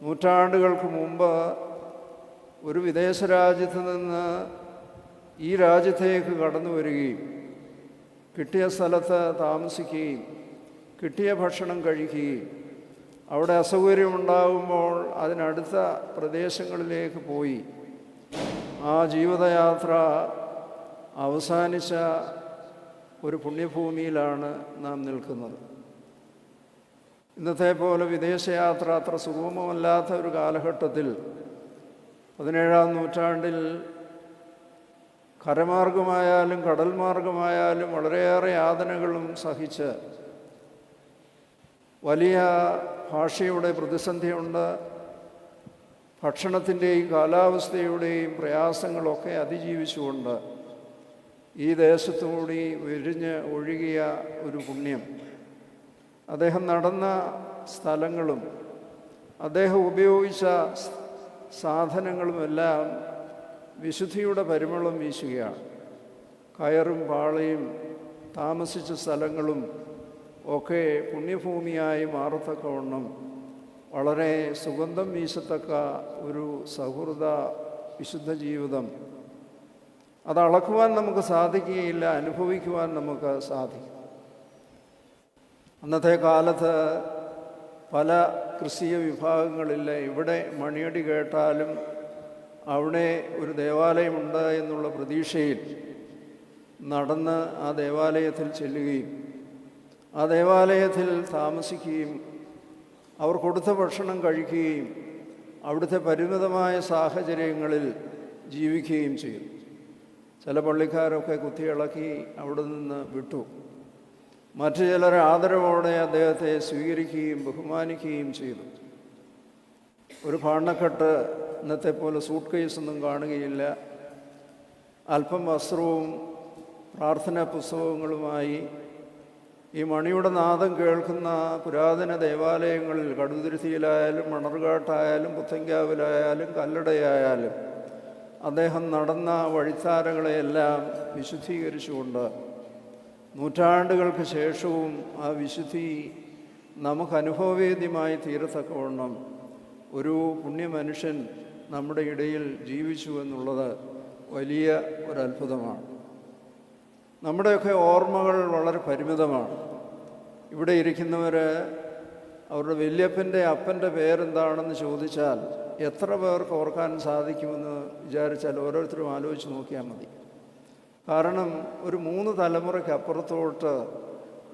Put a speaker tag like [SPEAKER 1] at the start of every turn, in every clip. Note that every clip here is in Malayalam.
[SPEAKER 1] നൂറ്റാണ്ടുകൾക്ക് മുമ്പ് ഒരു വിദേശ രാജ്യത്ത് നിന്ന് ഈ രാജ്യത്തേക്ക് കടന്നു വരികയും കിട്ടിയ സ്ഥലത്ത് താമസിക്കുകയും കിട്ടിയ ഭക്ഷണം കഴിക്കുകയും അവിടെ അസൗകര്യമുണ്ടാകുമ്പോൾ അതിനടുത്ത പ്രദേശങ്ങളിലേക്ക് പോയി ആ ജീവിതയാത്ര അവസാനിച്ച ഒരു പുണ്യഭൂമിയിലാണ് നാം നിൽക്കുന്നത്. ഇന്നത്തെ പോലെ വിദേശയാത്ര അത്ര സുഗമമല്ലാത്ത ഒരു കാലഘട്ടത്തിൽ 17-ാം നൂറ്റാണ്ടിൽ കരമാർഗമായാലും കടൽ മാർഗമായാലും വളരെയേറെ യാതനകളും സഹിച്ച് വലിയ ഭാഷയുടെ പ്രതിസന്ധിയുണ്ട്. ഭക്ഷണത്തിൻ്റെയും കാലാവസ്ഥയുടെയും പ്രയാസങ്ങളൊക്കെ അതിജീവിച്ചുകൊണ്ട് ഈ ദേശത്തുകൂടി വിരിഞ്ഞ് ഒഴുകിയ ഒരു പുണ്യം, അദ്ദേഹം നടന്ന സ്ഥലങ്ങളും അദ്ദേഹം ഉപയോഗിച്ച സാധനങ്ങളുമെല്ലാം വിശുദ്ധിയുടെ പരിമളം വീശുകയാണ്. കയറും പാളയും താമസിച്ച സ്ഥലങ്ങളും ഒക്കെ പുണ്യഭൂമിയായി മാറത്തക്കവണ്ണം വളരെ സുഗന്ധം വീശത്തക്ക ഒരു സൗഹൃദ വിശുദ്ധ ജീവിതം അത് അളക്കുവാൻ നമുക്ക് സാധിക്കുകയില്ല, അനുഭവിക്കുവാൻ നമുക്ക് സാധിക്കും. അന്നത്തെ കാലത്ത് പല ക്രിസ്തീയ വിഭാഗങ്ങളില്ല. ഇവിടെ മണിയടി കേട്ടാലും അവിടെ ഒരു ദേവാലയമുണ്ട് എന്നുള്ള പ്രതീക്ഷയിൽ നടന്ന് ആ ദേവാലയത്തിൽ ചെല്ലുകയും ആ ദേവാലയത്തിൽ താമസിക്കുകയും അവർ കൊടുത്ത ഭക്ഷണം കഴിക്കുകയും അവിടുത്തെ പരിമിതമായ സാഹചര്യങ്ങളിൽ ജീവിക്കുകയും ചെയ്യും. ചില പള്ളിക്കാരൊക്കെ കുത്തിയിളക്കി അവിടെ നിന്ന് വിട്ടു. മറ്റു ചിലർ ആദരവോടെ അദ്ദേഹത്തെ സ്വീകരിക്കുകയും ബഹുമാനിക്കുകയും ചെയ്തു. ഒരു ഭാണ്ഡക്കെട്ട്, ഇന്നത്തെ പോലെ സൂട്ട് കേസൊന്നും കാണുകയില്ല. അല്പം വസ്ത്രവും പ്രാർത്ഥനാ പുസ്തകങ്ങളുമായി ഈ മണിയുടെ നാദം കേൾക്കുന്ന പുരാതന ദേവാലയങ്ങളിൽ കടുതുരുത്തിയിലായാലും മണർകാട്ടായാലും പുത്തൻകാവിലായാലും കല്ലടയായാലും അദ്ദേഹം നടന്ന വഴിത്താരകളെയെല്ലാം വിശുദ്ധീകരിച്ചുകൊണ്ട് നൂറ്റാണ്ടുകൾക്ക് ശേഷവും ആ വിശുദ്ധി നമുക്ക് അനുഭവവേദ്യമായി തീരത്തക്കവണ്ണം ഒരു പുണ്യമനുഷ്യൻ നമ്മുടെ ഇടയിൽ ജീവിച്ചു എന്നുള്ളത് വലിയ ഒരത്ഭുതമാണ്. നമ്മുടെയൊക്കെ ഓർമ്മകൾ വളരെ പരിമിതമാണ്. ഇവിടെ ഇരിക്കുന്നവർ അവരുടെ വല്യപ്പൻ്റെ അപ്പൻ്റെ പേരെന്താണെന്ന് ചോദിച്ചാൽ എത്ര പേർക്ക് ഓർക്കാൻ സാധിക്കുമെന്ന് വിചാരിച്ചാൽ ഓരോരുത്തരും ആലോചിച്ച് നോക്കിയാൽ മതി. കാരണം ഒരു 3 തലമുറയ്ക്ക് അപ്പുറത്തോട്ട്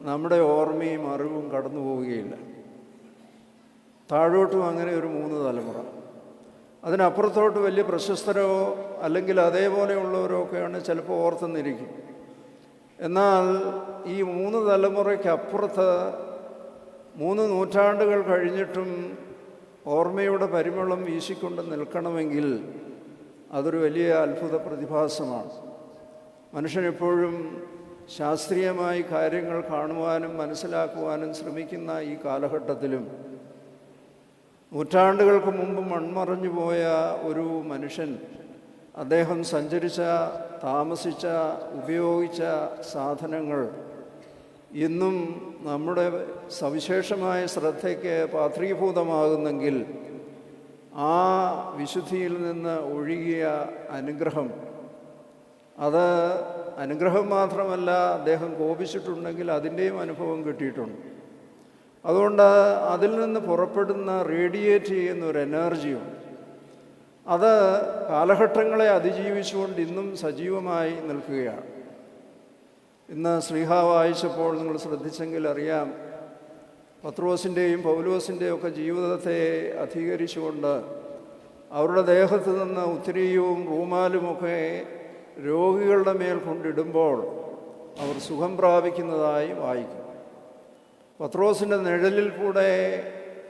[SPEAKER 1] നമ്മുടെ ഓർമ്മയും അറിവും കടന്നു പോവുകയില്ല. താഴോട്ടും അങ്ങനെ ഒരു 3 തലമുറ. അതിനപ്പുറത്തോട്ട് വലിയ പ്രശസ്തരോ അല്ലെങ്കിൽ അതേപോലെയുള്ളവരോ ഒക്കെയാണ് ചിലപ്പോൾ ഓർത്തെന്നിരിക്കും. എന്നാൽ ഈ 3 തലമുറയ്ക്കപ്പുറത്ത് 3 നൂറ്റാണ്ടുകൾ കഴിഞ്ഞിട്ടും ഓർമ്മയുടെ പരിമളം വീശിക്കൊണ്ട് നിൽക്കണമെങ്കിൽ അതൊരു വലിയ അത്ഭുത പ്രതിഭാസമാണ്. മനുഷ്യനെപ്പോഴും ശാസ്ത്രീയമായി കാര്യങ്ങൾ കാണുവാനും മനസ്സിലാക്കുവാനും ശ്രമിക്കുന്ന ഈ കാലഘട്ടത്തിലും നൂറ്റാണ്ടുകൾക്ക് മുമ്പ് മൺമറഞ്ഞു പോയ ഒരു മനുഷ്യൻ, അദ്ദേഹം സഞ്ചരിച്ച, താമസിച്ച, ഉപയോഗിച്ച സാധനങ്ങൾ ഇന്നും നമ്മുടെ സവിശേഷമായ ശ്രദ്ധയ്ക്ക് പാത്രീഭൂതമാകുന്നെങ്കിൽ ആ വിശുദ്ധിയിൽ നിന്ന് ഒഴുകിയ അനുഗ്രഹം, അത് അനുഗ്രഹം മാത്രമല്ല, അദ്ദേഹം കോപിച്ചിട്ടുണ്ടെങ്കിൽ അതിൻ്റെയും അനുഭവം കിട്ടിയിട്ടുണ്ട്. അതുകൊണ്ട് അതിൽ നിന്ന് പുറപ്പെടുന്ന റേഡിയേറ്റ് ചെയ്യുന്ന ഒരു എനർജിയുണ്ട്. അത് കാലഘട്ടങ്ങളെ അതിജീവിച്ചുകൊണ്ട് ഇന്നും സജീവമായി നിൽക്കുകയാണ്. ഇന്ന് ശ്ലീഹ വായിച്ചപ്പോൾ നിങ്ങൾ ശ്രദ്ധിച്ചെങ്കിൽ അറിയാം, പത്രോസിൻ്റെയും പൗലോസിൻ്റെയും ഒക്കെ ജീവിതത്തെ അധികരിച്ചുകൊണ്ട് അവരുടെ ദേഹത്ത് നിന്ന് ഉത്തിരിയും റൂമാലുമൊക്കെ രോഗികളുടെ മേൽ കൊണ്ടിടുമ്പോൾ അവർ സുഖം പ്രാപിക്കുന്നതായി വായിക്കും. പത്രോസിൻ്റെ നിഴലിൽ കൂടെ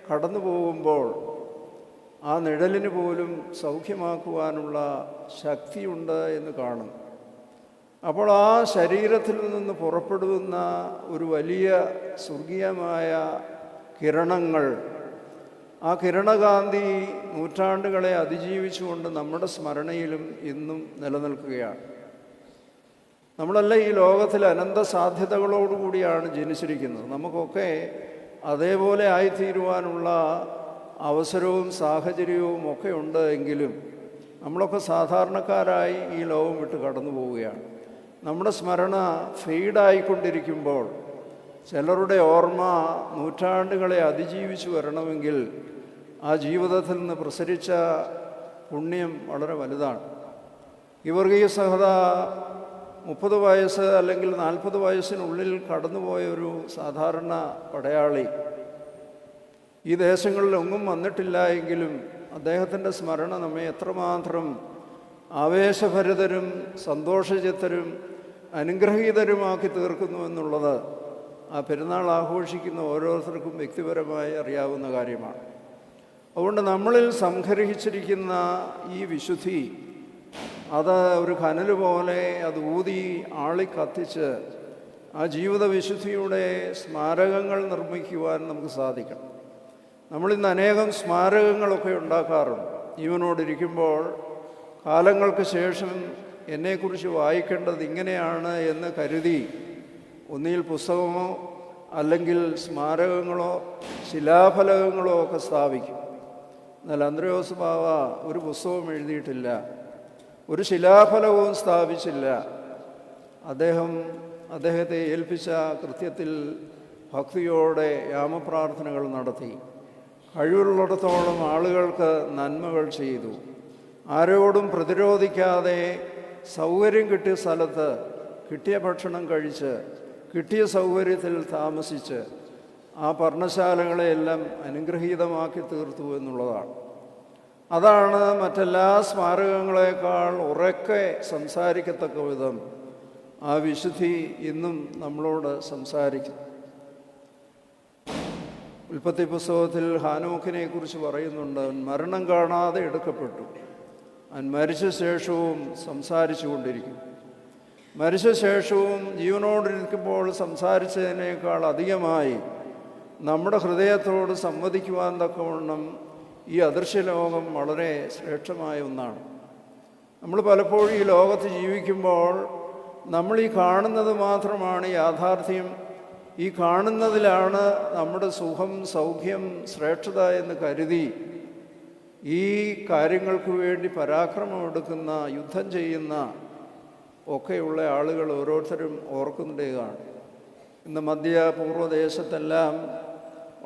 [SPEAKER 1] കടന്നു പോകുമ്പോൾ ആ നിഴലിന് പോലും സൗഖ്യമാക്കുവാനുള്ള ശക്തിയുണ്ട് എന്ന് കാണുന്നു. അപ്പോൾ ആ ശരീരത്തിൽ നിന്ന് പുറപ്പെടുന്ന ഒരു വലിയ സ്വർഗീയമായ കിരണങ്ങൾ, ആ കിരണകാന്തി നൂറ്റാണ്ടുകളെ അതിജീവിച്ചുകൊണ്ട് നമ്മുടെ സ്മരണയിലും ഇന്നും നിലനിൽക്കുകയാണ്. നമ്മളെല്ലാം ഈ ലോകത്തിൽ അനന്ത സാധ്യതകളോടുകൂടിയാണ് ജനിച്ചിരിക്കുന്നത്. നമുക്കൊക്കെ അതേപോലെ ആയിത്തീരുവാനുള്ള അവസരവും സാഹചര്യവും ഒക്കെ ഉണ്ട് എങ്കിലും നമ്മളൊക്കെ സാധാരണക്കാരായി ഈ ലോകം വിട്ട് കടന്നു പോവുകയാണ്. നമ്മുടെ സ്മരണ ഫെയ്ഡായിക്കൊണ്ടിരിക്കുമ്പോൾ ചിലരുടെ ഓർമ്മ നൂറ്റാണ്ടുകളെ അതിജീവിച്ചു വരണമെങ്കിൽ ആ ജീവിതത്തിൽ നിന്ന് പ്രസരിച്ച പുണ്യം വളരെ വലുതാണ്. ഗീവർഗീയ സഹത 30 വയസ്സ് അല്ലെങ്കിൽ 40 വയസ്സിനുള്ളിൽ കടന്നുപോയ ഒരു സാധാരണ പടയാളി ഈ ദേശങ്ങളിലൊന്നും വന്നിട്ടില്ല എങ്കിലും അദ്ദേഹത്തിൻ്റെ സ്മരണ നമ്മെ എത്രമാത്രം ആവേശഭരിതരും സന്തോഷചിത്തരും അനുഗ്രഹീതരുമാക്കി തീർക്കുന്നു എന്നുള്ളത് ആ പെരുന്നാൾ ആഘോഷിക്കുന്ന ഓരോരുത്തർക്കും വ്യക്തിപരമായി അറിയാവുന്ന കാര്യമാണ്. അതുകൊണ്ട് നമ്മളിൽ സംഗ്രഹിച്ചിരിക്കുന്ന ഈ വിശുദ്ധി അത് ഒരു കനൽ പോലെ അത് ഊതി ആളിക്കത്തിച്ച് ആ ജീവിത വിശുദ്ധിയുടെ സ്മാരകങ്ങൾ നിർമ്മിക്കുവാൻ നമുക്ക് സാധിക്കണം. നമ്മളിന്ന് അനേകം സ്മാരകങ്ങളൊക്കെ ഉണ്ടാക്കാറുണ്ട്. ജീവനോടിരിക്കുമ്പോൾ കാലങ്ങൾക്ക് ശേഷം എന്നെക്കുറിച്ച് വായിക്കേണ്ടത് ഇങ്ങനെയാണ് എന്ന് കരുതി ഒന്നിൽ പുസ്തകമോ അല്ലെങ്കിൽ സ്മാരകങ്ങളോ ശിലാഫലകങ്ങളോ ഒക്കെ സ്ഥാപിക്കും. എന്നാൽ അന്ത്രയോസ് ബാവ ഒരു പുസ്തകവും എഴുതിയിട്ടില്ല, ഒരു ശിലാഫലവും സ്ഥാപിച്ചില്ല. അദ്ദേഹത്തെ ഏൽപ്പിച്ച കൃത്യത്തിൽ ഭക്തിയോടെ യാമപ്രാർത്ഥനകൾ നടത്തി, കഴിവുള്ളിടത്തോളം ആളുകൾക്ക് നന്മകൾ ചെയ്തു, ആരോടും പ്രതിരോധിക്കാതെ സൗകര്യം കിട്ടിയ സ്ഥലത്ത് കിട്ടിയ ഭക്ഷണം കഴിച്ച് കിട്ടിയ സൗകര്യത്തിൽ താമസിച്ച് ആ പർണശാലകളെയെല്ലാം അനുഗ്രഹീതമാക്കി തീർത്തു എന്നുള്ളതാണ്. അതാണ് മറ്റെല്ലാ സ്മാരകങ്ങളെക്കാൾ ഉറക്കെ സംസാരിക്കത്തക്ക വിധം ആ വിശുദ്ധി ഇന്നും നമ്മളോട് സംസാരിക്കും. ഉൽപ്പത്തി പുസ്തകത്തിൽ ഹാനോക്കിനെ കുറിച്ച് പറയുന്നുണ്ട്. അവൻ മരണം കാണാതെ എടുക്കപ്പെട്ടു, അവൻ മരിച്ച ശേഷവും സംസാരിച്ചു കൊണ്ടിരിക്കും. മരിച്ച ശേഷവും ജീവനോടിരിക്കുമ്പോൾ സംസാരിച്ചതിനേക്കാൾ അധികമായി നമ്മുടെ ഹൃദയത്തോട് സംവദിക്കുവാൻ തക്കവണ്ണം ഈ അദൃശ്യലോകം വളരെ ശ്രേഷ്ഠമായ ഒന്നാണ്. നമ്മൾ പലപ്പോഴും ഈ ലോകത്ത് ജീവിക്കുമ്പോൾ നമ്മൾ ഈ കാണുന്നത് മാത്രമാണ് യാഥാർത്ഥ്യം, ഈ കാണുന്നതിലാണ് നമ്മുടെ സുഖം, സൗഖ്യം, ശ്രേഷ്ഠത എന്ന് കരുതി ഈ കാര്യങ്ങൾക്ക് വേണ്ടി പരാക്രമമെടുക്കുന്ന, യുദ്ധം ചെയ്യുന്ന ഒക്കെയുള്ള ആളുകൾ ഓരോരുത്തരും ഓർക്കുന്നതാണ്. ഇന്ന് മധ്യ പൂർവ്വദേശത്തെല്ലാം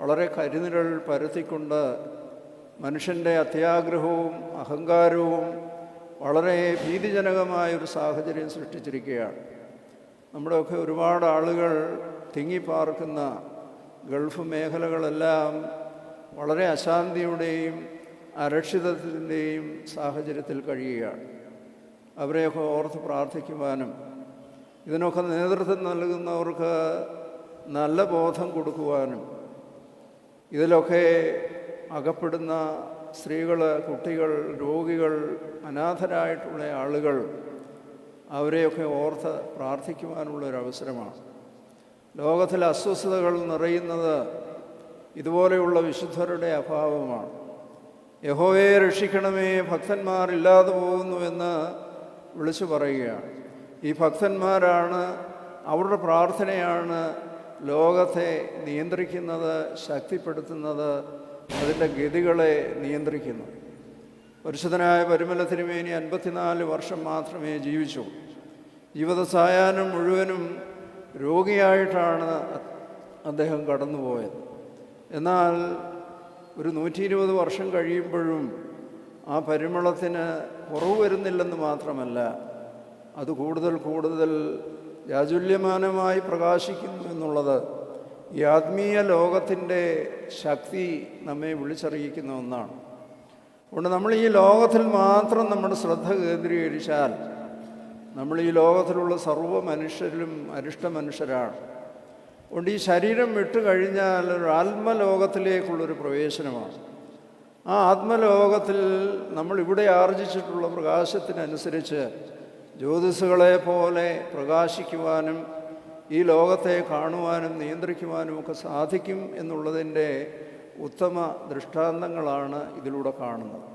[SPEAKER 1] വളരെ കരിനിഴൽ പരത്തിക്കൊണ്ട് മനുഷ്യൻ്റെ അത്യാഗ്രഹവും അഹങ്കാരവും വളരെ ഭീതിജനകമായൊരു സാഹചര്യം സൃഷ്ടിച്ചിരിക്കുകയാണ്. നമ്മുടെയൊക്കെ ഒരുപാട് ആളുകൾ തിങ്ങിപ്പാർക്കുന്ന ഗൾഫ് മേഖലകളെല്ലാം വളരെ അശാന്തിയുടെയും അരക്ഷിതത്വത്തിൻ്റെയും സാഹചര്യത്തിൽ കഴിയുകയാണ്. അവരെയൊക്കെ ഓർത്ത് പ്രാർത്ഥിക്കുവാനും ഇതിനൊക്കെ നേതൃത്വം നൽകുന്നവർക്ക് നല്ല ബോധം കൊടുക്കുവാനും ഇതിലൊക്കെ അകപ്പെടുന്ന സ്ത്രീകൾ, കുട്ടികൾ, രോഗികൾ, അനാഥരായിട്ടുള്ള ആളുകൾ അവരെയൊക്കെ ഓർത്ത് പ്രാർത്ഥിക്കുവാനുള്ളൊരവസരമാണ്. ലോകത്തിൽ അസ്വസ്ഥതകൾ നിറയുന്നത് ഇതുപോലെയുള്ള വിശുദ്ധരുടെ അഭാവമാണ്. യഹോവയെ രക്ഷിക്കണമേ, ഭക്തന്മാർ ഇല്ലാതെ പോകുന്നുവെന്ന് വിളിച്ചു പറയുകയാണ്. ഈ ഭക്തന്മാരാണ്, അവരുടെ പ്രാർത്ഥനയാണ് ലോകത്തെ നിയന്ത്രിക്കുന്നത്, ശക്തിപ്പെടുത്തുന്നത്, അതിൻ്റെ ഗതികളെ നിയന്ത്രിക്കുന്നു. പരിശുദ്ധനായ പരിമല തിരുമേനി 54 വർഷം മാത്രമേ ജീവിച്ചു. ജീവിത സായാഹ്നം മുഴുവനും രോഗിയായിട്ടാണ് അദ്ദേഹം കടന്നുപോയത്. എന്നാൽ ഒരു 120 വർഷം കഴിയുമ്പോഴും ആ പരിമളത്തിന് കുറവ് വരുന്നില്ലെന്ന് മാത്രമല്ല, അത് കൂടുതൽ കൂടുതൽ ജാജുല്യമാനമായി പ്രകാശിക്കുന്നു എന്നുള്ളത് ഈ ആത്മീയ ലോകത്തിൻ്റെ ശക്തി നമ്മെ വിളിച്ചറിയിക്കുന്ന ഒന്നാണ്. അതുകൊണ്ട് നമ്മൾ ഈ ലോകത്തിൽ മാത്രം നമ്മുടെ ശ്രദ്ധ കേന്ദ്രീകരിച്ചാൽ നമ്മൾ ഈ ലോകത്തിലുള്ള സർവ്വ മനുഷ്യരിലും അരിഷ്ട മനുഷ്യരാണ്. അതുകൊണ്ട് ഈ ശരീരം വിട്ടു കഴിഞ്ഞാൽ ഒരു ആത്മലോകത്തിലേക്കുള്ളൊരു പ്രവേശനമാണ്. ആ ആത്മലോകത്തിൽ നമ്മൾ ഇവിടെ ആർജിച്ചിട്ടുള്ള പ്രകാശത്തിനനുസരിച്ച് ജ്യോതിസുകളെ പോലെ പ്രകാശിക്കുവാനും ഈ ലോകത്തെ കാണുവാനും നിയന്ത്രിക്കുവാനും ഒക്കെ സാധിക്കും എന്നുള്ളതിൻ്റെ ഉത്തമ ദൃഷ്ടാന്തങ്ങളാണ് ഇതിലൂടെ കാണുന്നത്.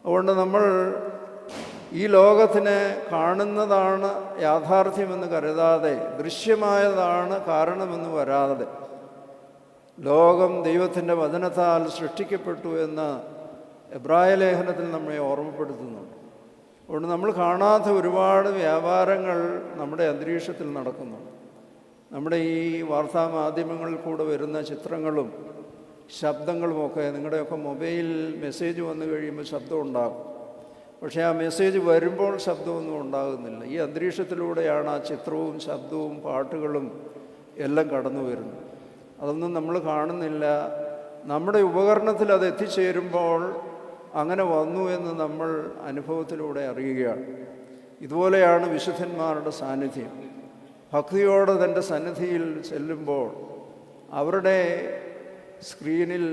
[SPEAKER 1] അതുകൊണ്ട് നമ്മൾ ഈ ലോകത്തിന് കാണുന്നതാണ് യാഥാർത്ഥ്യമെന്ന് കരുതാതെ, ദൃശ്യമായതാണ് കാരണമെന്ന് വരാതെ, ലോകം ദൈവത്തിൻ്റെ വചനത്താൽ സൃഷ്ടിക്കപ്പെട്ടു എന്ന് എബ്രായ ലേഖനത്തിൽ നമ്മെ ഓർമ്മപ്പെടുത്തുന്നുണ്ട്. അതുകൊണ്ട് നമ്മൾ കാണാത്ത ഒരുപാട് വ്യാപാരങ്ങൾ നമ്മുടെ അന്തരീക്ഷത്തിൽ നടക്കുന്നുണ്ട്. നമ്മുടെ ഈ വാർത്താമാധ്യമങ്ങളിൽ കൂടെ വരുന്ന ചിത്രങ്ങളും ശബ്ദങ്ങളുമൊക്കെ, നിങ്ങളുടെയൊക്കെ മൊബൈൽ മെസ്സേജ് വന്നു കഴിയുമ്പോൾ ശബ്ദം ഉണ്ടാകും. പക്ഷേ ആ മെസ്സേജ് വരുമ്പോൾ ശബ്ദമൊന്നും ഉണ്ടാകുന്നില്ല. ഈ അന്തരീക്ഷത്തിലൂടെയാണ് ആ ചിത്രവും ശബ്ദവും പാട്ടുകളും എല്ലാം കടന്നു വരുന്നത്. അതൊന്നും നമ്മൾ കാണുന്നില്ല. നമ്മുടെ ഉപകരണത്തിൽ അത് എത്തിച്ചേരുമ്പോൾ അങ്ങനെ വന്നു എന്ന് നമ്മൾ അനുഭവത്തിലൂടെ അറിയുകയാണ്. ഇതുപോലെയാണ് വിശുദ്ധന്മാരുടെ സാന്നിധ്യം. ഭക്തിയോടെ തൻ്റെ സന്നിധിയിൽ ചെല്ലുമ്പോൾ അവരുടെ സ്ക്രീനിൽ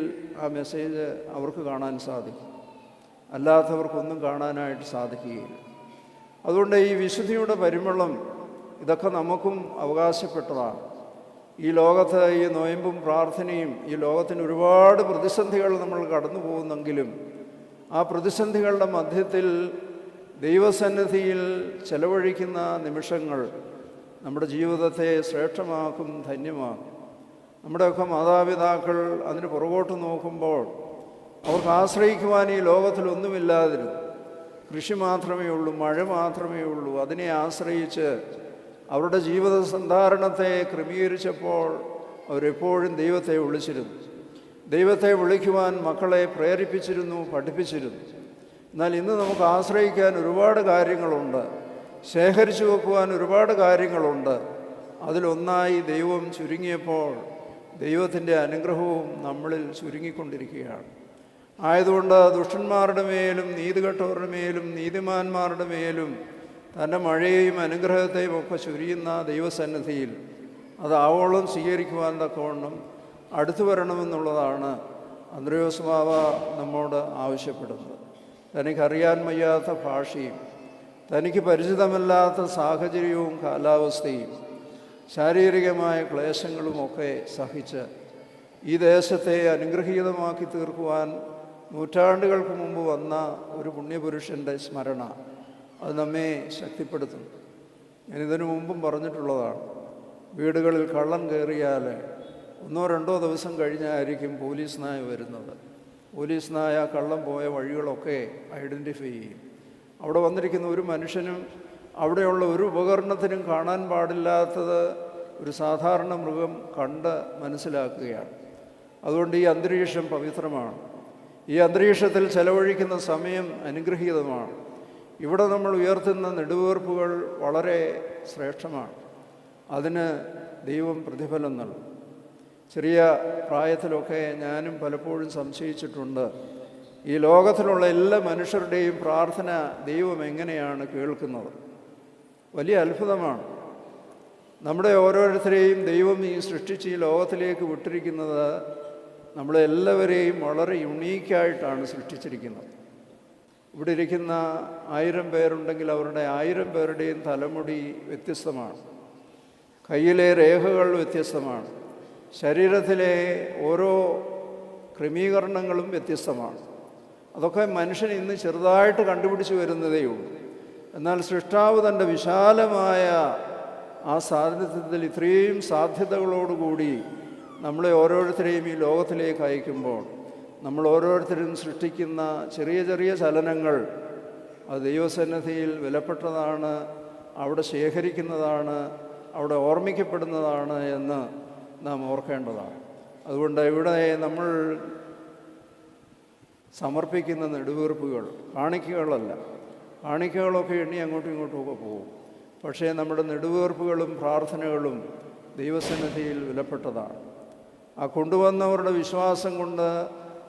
[SPEAKER 1] ആ മെസ്സേജ് അവർക്ക് കാണാൻ സാധിക്കും, അല്ലാത്തവർക്കൊന്നും കാണാനായിട്ട് സാധിക്കുകയില്ല. അതുകൊണ്ട് ഈ വിശുദ്ധിയുടെ പരിമളം ഇതൊക്കെ നമുക്കും അവകാശപ്പെട്ടതാണ്. ഈ ലോകത്ത് ഈ നൊയമ്പും പ്രാർത്ഥനയും, ഈ ലോകത്തിന് ഒരുപാട് പ്രതിസന്ധികൾ നമ്മൾ കടന്നു പോകുന്നെങ്കിലും ആ പ്രതിസന്ധികളുടെ മധ്യത്തിൽ ദൈവസന്നിധിയിൽ ചെലവഴിക്കുന്ന നിമിഷങ്ങൾ നമ്മുടെ ജീവിതത്തെ ശ്രേഷ്ഠമാക്കും, ധന്യമാക്കും. നമ്മുടെയൊക്കെ മാതാപിതാക്കൾ അതിന് പുറകോട്ട് നോക്കുമ്പോൾ അവർക്ക് ആശ്രയിക്കുവാൻ ഈ ലോകത്തിലൊന്നുമില്ലാതിരുന്നു. കൃഷി മാത്രമേ ഉള്ളൂ, മഴ മാത്രമേ ഉള്ളൂ. അതിനെ ആശ്രയിച്ച് അവരുടെ ജീവിത സന്ധാരണത്തെ ക്രമീകരിച്ചപ്പോൾ അവരെപ്പോഴും ദൈവത്തെ വിളിച്ചിരുന്നു. ദൈവത്തെ വിളിക്കുവാൻ മക്കളെ പ്രേരിപ്പിച്ചിരുന്നു, പഠിപ്പിച്ചിരുന്നു. എന്നാൽ ഇന്ന് നമുക്ക് ആശ്രയിക്കാൻ ഒരുപാട് കാര്യങ്ങളുണ്ട്, ശേഖരിച്ചു വെക്കുവാൻ ഒരുപാട് കാര്യങ്ങളുണ്ട്. അതിലൊന്നായി ദൈവം ചുരുങ്ങിയപ്പോൾ ദൈവത്തിൻ്റെ അനുഗ്രഹവും നമ്മളിൽ ചുരുങ്ങിക്കൊണ്ടിരിക്കുകയാണ്. ആയതുകൊണ്ട് ദുഷ്ടന്മാരുടെ മേലും നീതികെട്ടവരുടെ മേലും നീതിമാന്മാരുടെ മേലും തൻ്റെ മഴയെയും അനുഗ്രഹത്തെയും ഒക്കെ ചൊരിയുന്ന ദൈവസന്നിധിയിൽ അത് ആവോളം സ്വീകരിക്കുവാൻ തക്കവണ്ണം അടുത്തു വരണമെന്നുള്ളതാണ് അന്ത്രയോസ് ബാവ നമ്മോട് ആവശ്യപ്പെടുന്നത്. തനിക്കറിയാൻ വയ്യാത്ത ഭാഷയും തനിക്ക് പരിചിതമല്ലാത്ത സാഹചര്യവും കാലാവസ്ഥയും ശാരീരികമായ ക്ലേശങ്ങളുമൊക്കെ സഹിച്ച് ഈ ദേശത്തെ അനുഗ്രഹീതമാക്കി തീർക്കുവാൻ നൂറ്റാണ്ടുകൾക്ക് മുമ്പ് വന്ന ഒരു പുണ്യപുരുഷൻ്റെ സ്മരണ അത് നമ്മെ ശക്തിപ്പെടുത്തുന്നു. ഞാനിതിനു മുമ്പും പറഞ്ഞിട്ടുള്ളതാണ്. വീടുകളിൽ കള്ളൻ കയറിയാൽ 1-2 ദിവസം കഴിഞ്ഞായിരിക്കും പോലീസ് നായ വരുന്നത്. പോലീസ് നായ കള്ളൻ പോയ വഴികളൊക്കെ ഐഡൻറ്റിഫൈ ചെയ്യും. അവിടെ വന്നിരിക്കുന്ന ഒരു മനുഷ്യനും അവിടെയുള്ള ഒരു ഉപകരണത്തിനും കാണാൻ പാടില്ലാത്തത് ഒരു സാധാരണ മൃഗം കണ്ട് മനസ്സിലാക്കുകയാണ്. അതുകൊണ്ട് ഈ അന്തരീക്ഷം പവിത്രമാണ്. ഈ അന്തരീക്ഷത്തിൽ ചെലവഴിക്കുന്ന സമയം അനുഗ്രഹീതമാണ്. ഇവിടെ നമ്മൾ ഉയർത്തുന്ന നെടുവീർപ്പുകൾ വളരെ ശ്രേഷ്ഠമാണ്. അതിന് ദൈവം പ്രതിഫലം നൽകും. ചെറിയ പ്രായത്തിലൊക്കെ ഞാനും പലപ്പോഴും സംശയിച്ചിട്ടുണ്ട്, ഈ ലോകത്തിലുള്ള എല്ലാ മനുഷ്യരുടെയും പ്രാർത്ഥന ദൈവം എങ്ങനെയാണ് കേൾക്കുന്നത്? വലിയ അത്ഭുതമാണ്. നമ്മുടെ ഓരോരുത്തരെയും ദൈവം ഈ സൃഷ്ടിച്ച് ഈ ലോകത്തിലേക്ക് വിട്ടിരിക്കുന്നത് നമ്മളെല്ലാവരെയും വളരെ യുണീക്കായിട്ടാണ് സൃഷ്ടിച്ചിരിക്കുന്നത്. ഇവിടെ ഇരിക്കുന്ന 1000 പേരുണ്ടെങ്കിൽ അവരുടെ 1000 പേരുടെയും തലമുടി വ്യത്യസ്തമാണ്, കയ്യിലെ രേഖകൾ വ്യത്യസ്തമാണ്, ശരീരത്തിലെ ഓരോ ക്രമീകരണങ്ങളും വ്യത്യസ്തമാണ്. അതൊക്കെ മനുഷ്യൻ ഇന്ന് ചെറുതായിട്ട് കണ്ടുപിടിച്ച് വരുന്നതേ ഉള്ളൂ. എന്നാൽ സൃഷ്ടാവ് തൻ്റെ വിശാലമായ ആ സാന്നിധ്യത്തിൽ ഇത്രയും സാധ്യതകളോടുകൂടി നമ്മളെ ഓരോരുത്തരെയും ഈ ലോകത്തിലേക്ക് അയക്കുമ്പോൾ നമ്മൾ ഓരോരുത്തരും സൃഷ്ടിക്കുന്ന ചെറിയ ചെറിയ ചലനങ്ങൾ അത് ദൈവസന്നിധിയിൽ വിലപ്പെട്ടതാണ്, അവിടെ ശേഖരിക്കുന്നതാണ്, അവിടെ ഓർമ്മിക്കപ്പെടുന്നതാണ് എന്ന് നാം ഓർക്കേണ്ടതാണ്. അതുകൊണ്ട് ഇവിടെ നമ്മൾ സമർപ്പിക്കുന്ന നെടുവീർപ്പുകൾ കാണിക്കകളല്ല. കാണിക്കകളൊക്കെ എണ്ണി അങ്ങോട്ടും ഇങ്ങോട്ടുമൊക്കെ പോകും. പക്ഷേ നമ്മുടെ നെടുവീർപ്പുകളും പ്രാർത്ഥനകളും ദൈവസന്നിധിയിൽ വിലപ്പെട്ടതാണ്. ആ കൊണ്ടുവന്നവരുടെ വിശ്വാസം കൊണ്ട്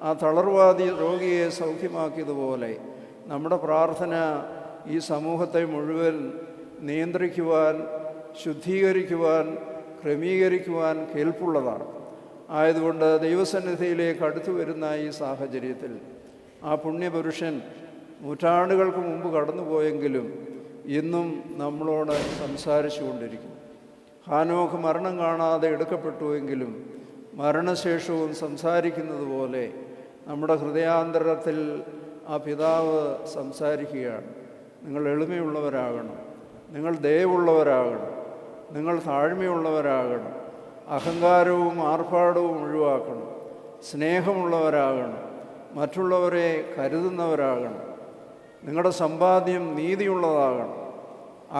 [SPEAKER 1] ആ തളർവാദി രോഗിയെ സൗഖ്യമാക്കിയതുപോലെ നമ്മുടെ പ്രാർത്ഥന ഈ സമൂഹത്തെ മുഴുവൻ നിയന്ത്രിക്കുവാൻ, ശുദ്ധീകരിക്കുവാൻ, ക്രമീകരിക്കുവാൻ കേൾപ്പുള്ളതാണ്. ആയതുകൊണ്ട് ദൈവസന്നിധിയിലേക്ക് അടുത്തു വരുന്ന ഈ സാഹചര്യത്തിൽ ആ പുണ്യപുരുഷൻ നൂറ്റാണ്ടുകൾക്ക് മുമ്പ് കടന്നുപോയെങ്കിലും ഇന്നും നമ്മളോട് സംസാരിച്ചു കൊണ്ടിരിക്കും. ഹാനോക്ക് മരണം കാണാതെ എടുക്കപ്പെട്ടുവെങ്കിലും മരണശേഷവും സംസാരിക്കുന്നത് പോലെ നമ്മുടെ ഹൃദയാന്തരത്തിൽ ആ പിതാവ് സംസാരിക്കുകയാണ്. നിങ്ങൾ എളിമയുള്ളവരാകണം, നിങ്ങൾ ദയവുള്ളവരാകണം, നിങ്ങൾ താഴ്മയുള്ളവരാകണം, അഹങ്കാരവും ആർഭാടവും ഒഴിവാക്കണം, സ്നേഹമുള്ളവരാകണം, മറ്റുള്ളവരെ കരുതുന്നവരാകണം. നിങ്ങളുടെ സമ്പാദ്യം നീതിയുള്ളതാകണം.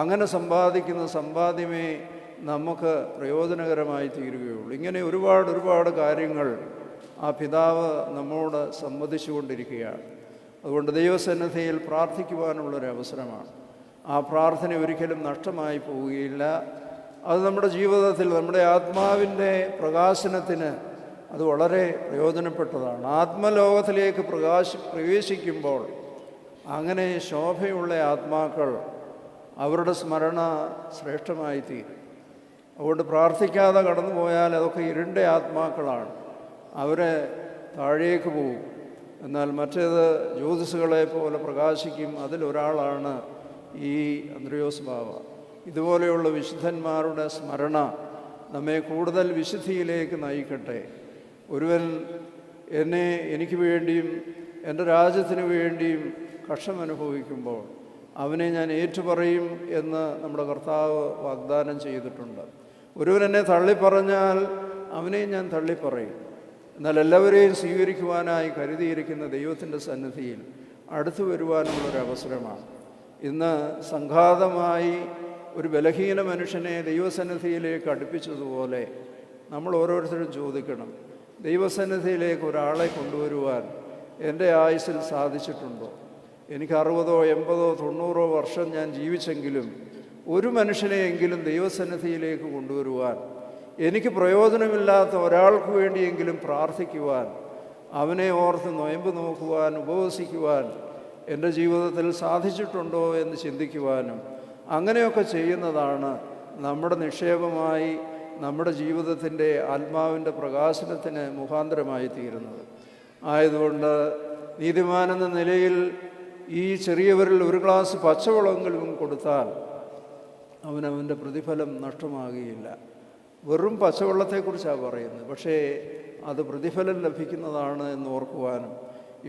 [SPEAKER 1] അങ്ങനെ സമ്പാദിക്കുന്ന സമ്പാദ്യമേ നമുക്ക് പ്രയോജനകരമായി തീരുകയുള്ളൂ. ഇങ്ങനെ ഒരുപാട് കാര്യങ്ങൾ ആ പിതാവ് നമ്മോട് സംവദിച്ചുകൊണ്ടിരിക്കുകയാണ്. അതുകൊണ്ട് ദൈവസന്നിധിയിൽ പ്രാർത്ഥിക്കുവാനുള്ളൊരവസരമാണ്. ആ പ്രാർത്ഥന ഒരിക്കലും നഷ്ടമായി പോവുകയില്ല. അത് നമ്മുടെ ജീവിതത്തിൽ, നമ്മുടെ ആത്മാവിൻ്റെ പ്രകാശനത്തിന് അത് വളരെ പ്രയോജനപ്പെട്ടതാണ്. ആത്മലോകത്തിലേക്ക് പ്രവേശിക്കുമ്പോൾ അങ്ങനെ ശോഭയുള്ള ആത്മാക്കൾ, അവരുടെ സ്മരണ ശ്രേഷ്ഠമായി തീരും. അതുകൊണ്ട് പ്രാർത്ഥിക്കാതെ കടന്നു പോയാൽ അതൊക്കെ ഇരുണ്ട ആത്മാക്കളാണ്, അവരെ താഴേക്ക് പോകും. എന്നാൽ മറ്റേത് ജ്യോതിസുകളെ പോലെ പ്രകാശിക്കും. അതിലൊരാളാണ് ഈ അന്ത്രയോസ് ബാവ. ഇതുപോലെയുള്ള വിശുദ്ധന്മാരുടെ സ്മരണ നമ്മെ കൂടുതൽ വിശുദ്ധിയിലേക്ക് നയിക്കട്ടെ. ഒരുവൻ എനിക്ക് വേണ്ടിയും എൻ്റെ രാജ്യത്തിന് വേണ്ടിയും കഷ്ടം അനുഭവിക്കുമ്പോൾ അവനെ ഞാൻ ഏറ്റുപറയും എന്ന് നമ്മുടെ കർത്താവ് വാഗ്ദാനം ചെയ്തിട്ടുണ്ട്. ഒരുവൻ എന്നെ തള്ളിപ്പറഞ്ഞാൽ അവനെയും ഞാൻ തള്ളിപ്പറയും. എന്നാൽ എല്ലാവരെയും സ്വീകരിക്കുവാനായി കരുതിയിരിക്കുന്ന ദൈവത്തിൻ്റെ സന്നിധിയിൽ അടുത്തു വരുവാനുള്ളൊരവസരമാണ്. ഇന്ന് സംഘാതമായി ഒരു ബലഹീന മനുഷ്യനെ ദൈവസന്നിധിയിലേക്ക് അടുപ്പിച്ചതുപോലെ നമ്മൾ ഓരോരുത്തരും ചോദിക്കണം, ദൈവസന്നിധിയിലേക്ക് ഒരാളെ കൊണ്ടുവരുവാൻ എൻ്റെ ആയുസ്സിൽ സാധിച്ചിട്ടുണ്ടോ? എനിക്ക് 60, 80, 90 വർഷം ഞാൻ ജീവിച്ചെങ്കിലും ഒരു മനുഷ്യനെയെങ്കിലും ദൈവസന്നിധിയിലേക്ക് കൊണ്ടുവരുവാൻ, എനിക്ക് പ്രയോജനമില്ലാത്ത ഒരാൾക്ക് വേണ്ടിയെങ്കിലും പ്രാർത്ഥിക്കുവാൻ, അവനെ ഓർത്ത് നൊയമ്പ് നോക്കുവാൻ, ഉപവസിക്കുവാൻ എൻ്റെ ജീവിതത്തിൽ സാധിച്ചിട്ടുണ്ടോ എന്ന് ചിന്തിക്കുവാനും അങ്ങനെയൊക്കെ ചെയ്യുന്നതാണ് നമ്മുടെ നിക്ഷേപമായി നമ്മുടെ ജീവിതത്തിൻ്റെ ആത്മാവിൻ്റെ പ്രകാശനത്തിന് മുഖാന്തരമായി തീരുന്നത്. ആയതുകൊണ്ട് നീതിമാനെന്ന നിലയിൽ ഈ ചെറിയവരിൽ ഒരു ഗ്ലാസ് പച്ചവെള്ളമെങ്കിലും കൊടുത്താൽ അവനവൻ്റെ പ്രതിഫലം നഷ്ടമാകുകയില്ല. വെറും പച്ചവെള്ളത്തെക്കുറിച്ചാണ് പറയുന്നത്, പക്ഷേ അത് പ്രതിഫലം ലഭിക്കുന്നതാണ് എന്ന് ഓർക്കുവാനും,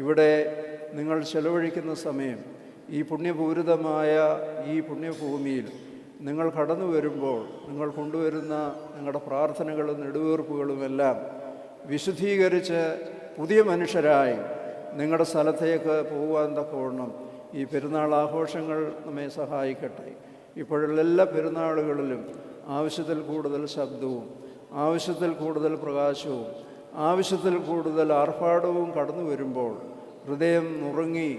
[SPEAKER 1] ഇവിടെ നിങ്ങൾ ചെലവഴിക്കുന്ന സമയം ഈ പുണ്യപൂരിതമായ ഈ പുണ്യഭൂമിയിൽ നിങ്ങൾ കടന്നു വരുമ്പോൾ നിങ്ങൾ കൊണ്ടുവരുന്ന നിങ്ങളുടെ പ്രാർത്ഥനകളും നെടുവീർപ്പുകളുമെല്ലാം വിശുദ്ധീകരിച്ച് പുതിയ മനുഷ്യരായി നിങ്ങളുടെ സ്ഥലത്തേക്ക് പോകുവാൻ തക്കവണ്ണം ഈ പെരുന്നാൾ ആഘോഷങ്ങൾ നമ്മെ സഹായിക്കട്ടെ. ഇപ്പോഴുള്ള എല്ലാ പെരുന്നാളുകളിലും ആവശ്യത്തിൽ കൂടുതൽ ശബ്ദവും, ആവശ്യത്തിൽ കൂടുതൽ പ്രകാശവും, ആവശ്യത്തിൽ കൂടുതൽ ആർഭാടവും കടന്നു വരുമ്പോൾ ഹൃദയം നുറുങ്ങി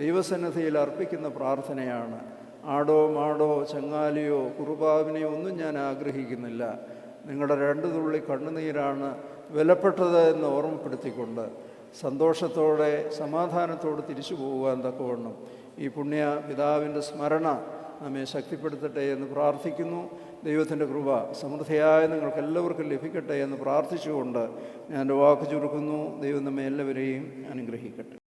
[SPEAKER 1] ദൈവസന്നിധിയിൽ അർപ്പിക്കുന്ന പ്രാർത്ഥനയാണ്. ആടോ മാടോ ചങ്ങാലിയോ കുറുബാവിനെയോ ഒന്നും ഞാൻ ആഗ്രഹിക്കുന്നില്ല. നിങ്ങളുടെ 2 തുള്ളി കണ്ണുനീരാണ് വിലപ്പെട്ടത് എന്ന് ഓർമ്മപ്പെടുത്തിക്കൊണ്ട് സന്തോഷത്തോടെ സമാധാനത്തോടെ തിരിച്ചു പോകുവാൻ തക്കവണ്ണം ഈ പുണ്യ പിതാവിൻ്റെ സ്മരണ നമ്മെ ശക്തിപ്പെടുത്തട്ടെ എന്ന് പ്രാർത്ഥിക്കുന്നു. ദൈവത്തിൻ്റെ കൃപ സമൃദ്ധിയായ നിങ്ങൾക്കെല്ലാവർക്കും ലഭിക്കട്ടെ എന്ന് പ്രാർത്ഥിച്ചുകൊണ്ട് ഞാൻ എൻ്റെ വാക്ക് ചുരുക്കുന്നു. ദൈവം നമ്മെ എല്ലാവരെയും അനുഗ്രഹിക്കട്ടെ.